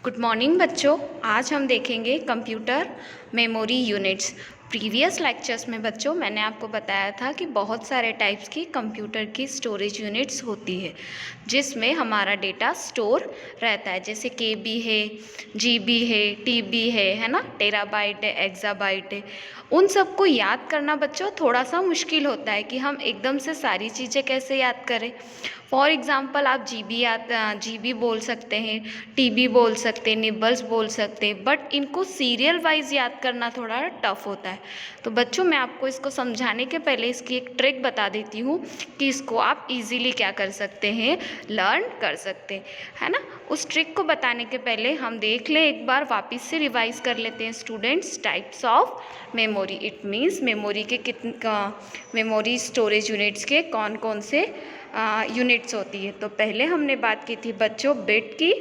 Good morning बच्चों। आज हम देखेंगे computer memory units. Previous lectures में बच्चों मैंने आपको बताया था कि बहुत सारे टाइप्स की कंप्यूटर की स्टोरेज यूनिट्स होती है जिसमें हमारा डेटा स्टोर रहता है, जैसे केबी है, जीबी है, टीबी है ना, टेराबाइट है, एक्साबाइट है। उन सबको याद करना बच्चों थोड़ा सा मुश्किल होता है कि हम एकदम से सारी चीज़ें कैसे याद करें। फॉर एग्ज़ाम्पल आप जीबी बोल सकते हैं, टीबी बोल सकते हैं, निबल्स बोल सकते हैं, बट इनको सीरियल वाइज याद करना थोड़ा टफ होता है। तो बच्चों मैं आपको इसको समझाने के पहले इसकी एक ट्रिक बता देती हूँ कि इसको आप इजीली क्या कर सकते हैं, लर्न कर सकते हैं, है ना। उस ट्रिक को बताने के पहले हम देख लें, एक बार वापस से रिवाइज कर लेते हैं students, types of memory. It means memory के मेमोरी स्टोरेज यूनिट्स के कौन कौन से यूनिट्स होती है। तो पहले हमने बात की थी बच्चों बिट की,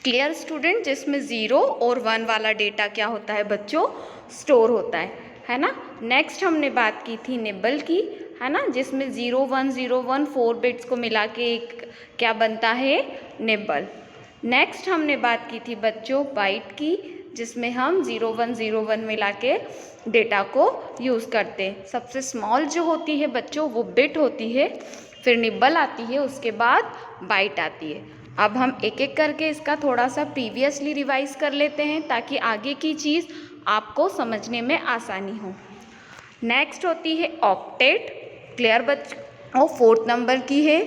क्लियर स्टूडेंट, जिसमें 0 और 1 वाला डेटा क्या होता है बच्चों, स्टोर होता है ना। नेक्स्ट हमने बात की थी निबल की, है ना, जिसमें 0 1 0 1 4 बिट्स को मिला के एक क्या बनता है, निबल। नेक्स्ट हमने बात की थी बच्चों बाइट की, जिसमें हम 0 1 0 1 मिला के डेटा को यूज़ करते हैं। सबसे स्मॉल जो होती है बच्चों वो बिट होती है, फिर निबल आती है, उसके बाद बाइट आती है। अब हम एक एक करके इसका थोड़ा सा प्रीवियसली रिवाइज कर लेते हैं ताकि आगे की चीज़ आपको समझने में आसानी हो। नेक्स्ट होती है ऑक्टेट, क्लियर बच्चों, और 4th नंबर की है।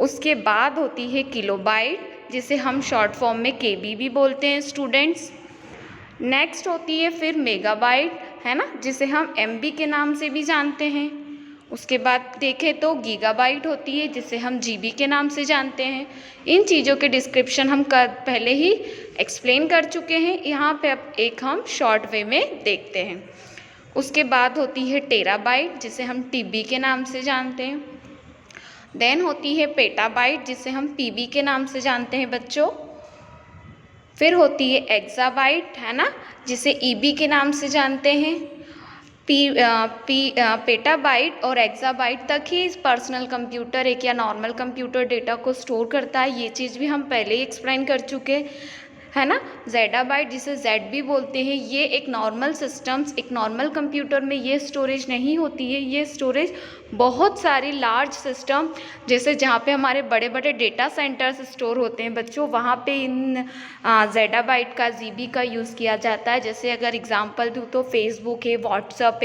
उसके बाद होती है किलोबाइट, जिसे हम शॉर्ट फॉर्म में केबी भी बोलते हैं स्टूडेंट्स। नेक्स्ट होती है फिर मेगाबाइट, है ना, जिसे हम एमबी के नाम से भी जानते हैं। उसके बाद देखें तो गीगाबाइट होती है, जिसे हम जीबी के नाम से जानते हैं। इन चीज़ों के डिस्क्रिप्शन हम पहले ही एक्सप्लेन कर चुके हैं, यहाँ पे अब एक हम शॉर्ट वे में देखते हैं। उसके बाद होती है टेराबाइट, जिसे हम टीबी के नाम से जानते हैं। देन होती है पेटाबाइट, जिसे हम पीबी के नाम से जानते हैं बच्चों। फिर होती है एक्साबाइट, है ना, जिसे ईबी के नाम से जानते हैं। पेटाबाइट और एक्साबाइट तक ही पर्सनल कंप्यूटर एक या नॉर्मल कंप्यूटर डेटा को स्टोर करता है, ये चीज़ भी हम पहले ही एक्सप्लेन कर चुके, है ना। जेडाबाइट, जिसे जेड भी बोलते हैं, ये एक नॉर्मल सिस्टम्स, एक नॉर्मल कंप्यूटर में ये स्टोरेज नहीं होती है। ये स्टोरेज बहुत सारी लार्ज सिस्टम, जैसे जहाँ पे हमारे बड़े बड़े डेटा सेंटर्स स्टोर होते हैं बच्चों, वहाँ पे इन जेडाबाइट का, जीबी का यूज़ किया जाता है। जैसे अगर एग्जांपल दूँ तो फेसबुक है, व्हाट्सअप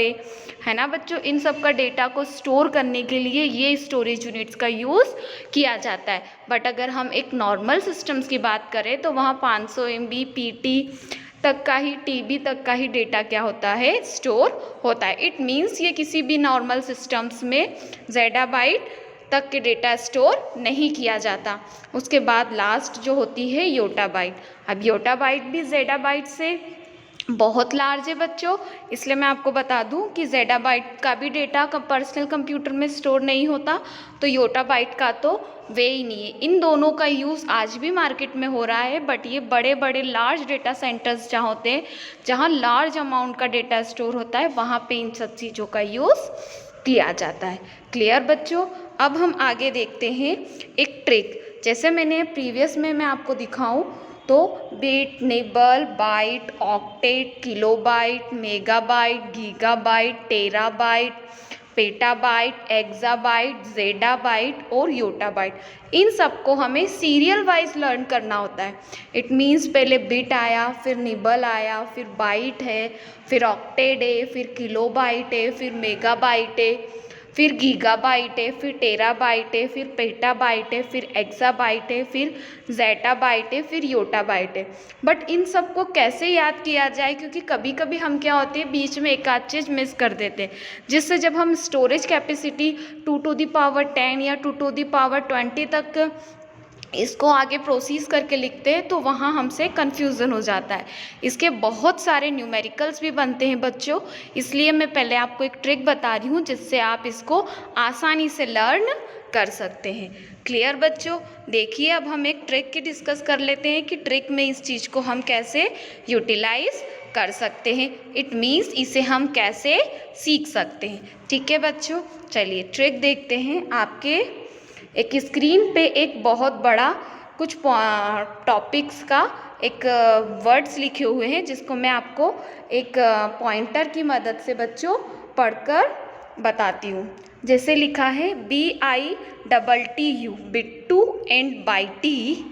है ना बच्चों, इन सब का डेटा को स्टोर करने के लिए ये स्टोरेज यूनिट्स का यूज़ किया जाता है। बट अगर हम एक नॉर्मल सिस्टम्स की बात करें तो वहाँ 500 MB PT तक का ही, टीबी तक का ही डेटा क्या होता है, स्टोर होता है। इट मीन्स ये किसी भी नॉर्मल सिस्टम्स में जेडाबाइट तक के डेटा स्टोर नहीं किया जाता। उसके बाद लास्ट जो होती है योटाबाइट। अब योटाबाइट भी जेडाबाइट से बहुत लार्ज है बच्चों, इसलिए मैं आपको बता दूं कि जेडाबाइट का भी डेटा पर्सनल कंप्यूटर में स्टोर नहीं होता, तो योटाबाइट का तो वे ही नहीं है। इन दोनों का यूज़ आज भी मार्केट में हो रहा है, बट ये बड़े बड़े लार्ज डेटा सेंटर्स जहाँ होते हैं, जहाँ लार्ज अमाउंट का डेटा स्टोर होता है, वहाँ पे इन सब चीज़ों का यूज़ किया जाता है। क्लियर बच्चों। अब हम आगे देखते हैं एक ट्रिक, जैसे मैंने प्रीवियस में मैं आपको दिखाऊं तो bit, nibble, byte, octet, kilobyte, megabyte, gigabyte, terabyte, petabyte, exabyte, zettabyte और योटाबाइट, इन सबको हमें सीरियल वाइज लर्न करना होता है। इट मीन्स पहले बिट आया, फिर निबल आया, फिर बाइट है, फिर ऑक्टेट है, फिर किलोबाइट है, फिर मेगाबाइट है, फिर गीगाबाइट है, फिर टेराबाइट है, फिर पेटाबाइट है, फिर एक्साबाइट है, फिर जेटाबाइट है, फिर योटाबाइट है। बट इन सबको कैसे याद किया जाए, क्योंकि कभी कभी हम क्या होते हैं बीच में एक आध चीज़ मिस कर देते हैं, जिससे जब हम स्टोरेज कैपेसिटी 2⁻10 या 2⁻20 तक इसको आगे प्रोसीज करके लिखते हैं तो वहाँ हमसे कन्फ्यूज़न हो जाता है। इसके बहुत सारे न्यूमेरिकल्स भी बनते हैं बच्चों, इसलिए मैं पहले आपको एक ट्रिक बता रही हूँ जिससे आप इसको आसानी से लर्न कर सकते हैं। क्लियर बच्चों। देखिए अब हम एक ट्रिक की डिस्कस कर लेते हैं कि ट्रिक में इस चीज़ को हम कैसे यूटिलाइज कर सकते हैं। इट मीन्स इसे हम कैसे सीख सकते हैं। ठीक है बच्चों, चलिए ट्रिक देखते हैं। आपके एक स्क्रीन पे एक बहुत बड़ा कुछ टॉपिक्स का एक वर्ड्स लिखे हुए हैं जिसको मैं आपको एक पॉइंटर की मदद से बच्चों पढ़कर बताती हूँ। जैसे लिखा है BITTU, बिट्टू एंड बाइटी,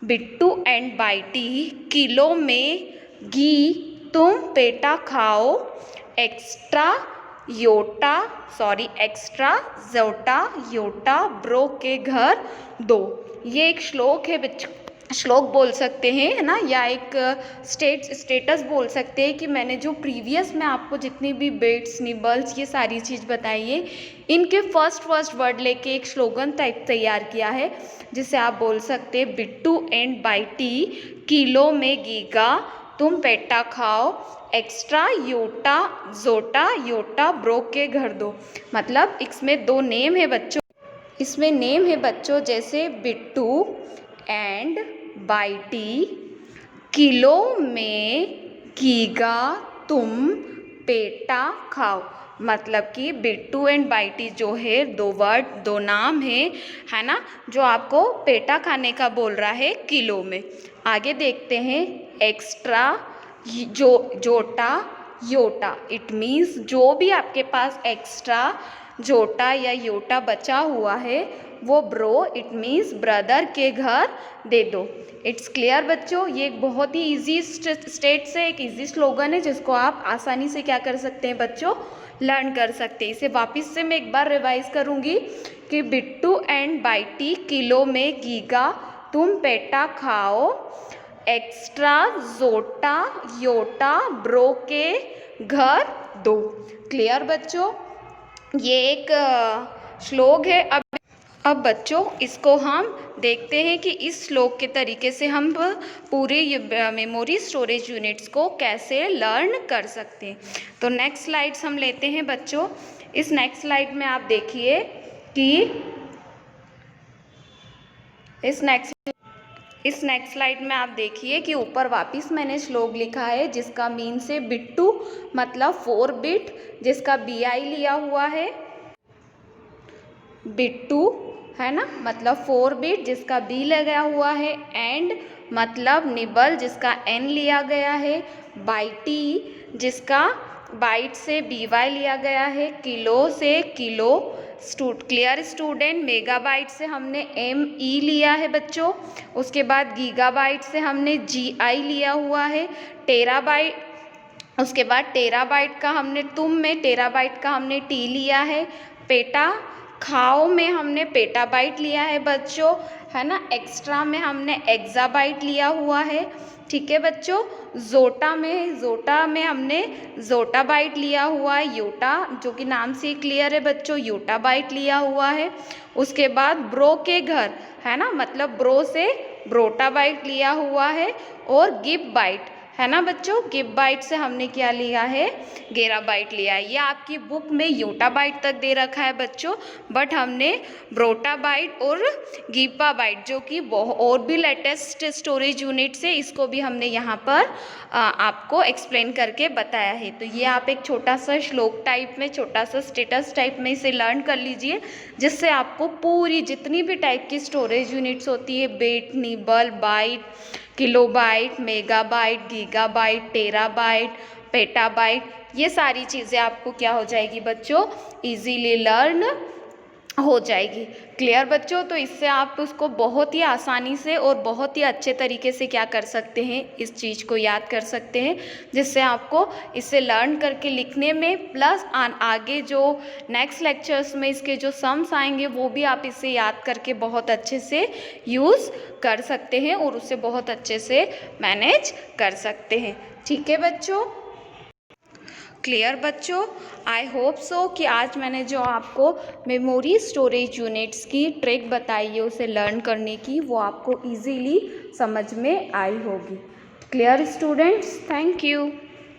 बिट्टू एंड बाइटी, किलो में घी तुम पेटा खाओ, एक्स्ट्रा जोटा योटा ब्रो के घर दो। ये एक श्लोक है बच्चों, श्लोक बोल सकते हैं, है ना, या एक स्टेटस बोल सकते हैं कि मैंने जो प्रीवियस में आपको जितनी भी बिट्स निबल्स ये सारी चीज़ बताई है, इनके फर्स्ट वर्ड लेके एक स्लोगन टाइप तैयार किया है, जिसे आप बोल सकते हैं बिट्टू एंड बाइटी, किलो में गीगा तुम पेटा खाओ, एक्स्ट्रा योटा जोटा योटा ब्रो के घर दो। मतलब इसमें दो नेम है बच्चों, इसमें नेम है बच्चों जैसे बिट्टू एंड बाइटी, किलो में घीगा तुम पेटा खाओ। मतलब कि बिट्टू एंड बाइटी जो है दो नाम है ना, जो आपको पेटा खाने का बोल रहा है किलो में। आगे देखते हैं एक्स्ट्रा जोटा योटा, इट मीन्स जो भी आपके पास एक्स्ट्रा जोटा या योटा बचा हुआ है वो ब्रो, इट मीन्स ब्रदर के घर दे दो। इट्स क्लियर बच्चों, ये एक बहुत ही इजी स्टेट से एक इजी स्लोगन है जिसको आप आसानी से क्या कर सकते हैं बच्चों, लर्न कर सकते हैं। इसे वापस से मैं एक बार रिवाइज करूँगी कि बिट्टू एंड बाइटी, किलो में गीगा तुम पेटा खाओ, एक्स्ट्रा जोटा योटा ब्रो के घर दो। क्लियर बच्चों, ये एक श्लोक है। अब बच्चों इसको हम देखते हैं कि इस श्लोक के तरीके से हम पूरे मेमोरी स्टोरेज यूनिट्स को कैसे लर्न कर सकते हैं। तो नेक्स्ट स्लाइड्स हम लेते हैं बच्चों। इस नेक्स्ट स्लाइड में आप देखिए कि इस नेक्स्ट स्लाइड में आप देखिए कि ऊपर वापस मैंने श्लोक लिखा है जिसका मीन से बिट्टू मतलब 4 बिट, जिसका BI लिया हुआ है, बिट्टू है ना, मतलब 4 बिट जिसका B लगा हुआ है, एंड मतलब निबल जिसका N लिया गया है, बाइटी जिसका बाइट से BY लिया गया है, किलो से किलो, क्लियर स्टूडेंट, मेगाबाइट से हमने ME लिया है बच्चों, उसके बाद गीगाबाइट से हमने GI लिया हुआ है, टेराबाइट, उसके बाद टेराबाइट का हमने टेराबाइट का हमने T लिया है, पेटा खाओ में हमने पेटाबाइट लिया है बच्चों, है ना, एक्स्ट्रा में हमने एक्साबाइट लिया हुआ है। ठीक है बच्चों, जोटा में हमने जोटाबाइट लिया हुआ है, योटा जो कि नाम से क्लियर है बच्चों, योटाबाइट लिया हुआ है। उसके बाद ब्रो के घर, है ना, मतलब ब्रो से ब्रोटाबाइट लिया हुआ है, और गिब बाइट, है ना बच्चों, गिब बाइट से हमने क्या लिया है, गेराबाइट लिया है। ये आपकी बुक में योटाबाइट तक दे रखा है बच्चों, बट हमने ब्रोटाबाइट और गिब्बाबाइट जो कि और भी लेटेस्ट स्टोरेज यूनिट से, इसको भी हमने यहाँ पर आपको एक्सप्लेन करके बताया है। तो ये आप एक छोटा सा श्लोक टाइप में, छोटा सा स्टेटस टाइप में इसे लर्न कर लीजिए, जिससे आपको पूरी जितनी भी टाइप की स्टोरेज यूनिट्स होती है, bit, nibble, byte, kilobyte, megabyte, gigabyte, terabyte, petabyte, ये सारी चीज़ें आपको क्या हो जाएगी बच्चों, इजीली लर्न हो जाएगी। क्लियर बच्चों, तो इससे आप उसको बहुत ही आसानी से और बहुत ही अच्छे तरीके से क्या कर सकते हैं, इस चीज़ को याद कर सकते हैं, जिससे आपको इसे लर्न करके लिखने में प्लस आगे जो नेक्स्ट लेक्चर्स में इसके जो सम्स आएंगे वो भी आप इसे याद करके बहुत अच्छे से यूज़ कर सकते हैं और उसे बहुत अच्छे से मैनेज कर सकते हैं। ठीक है बच्चों, क्लियर बच्चों, आई होप सो कि आज मैंने जो आपको मेमोरी स्टोरेज यूनिट्स की ट्रिक बताई है उसे लर्न करने की, वो आपको इजीली समझ में आई होगी। Clear students, thank you.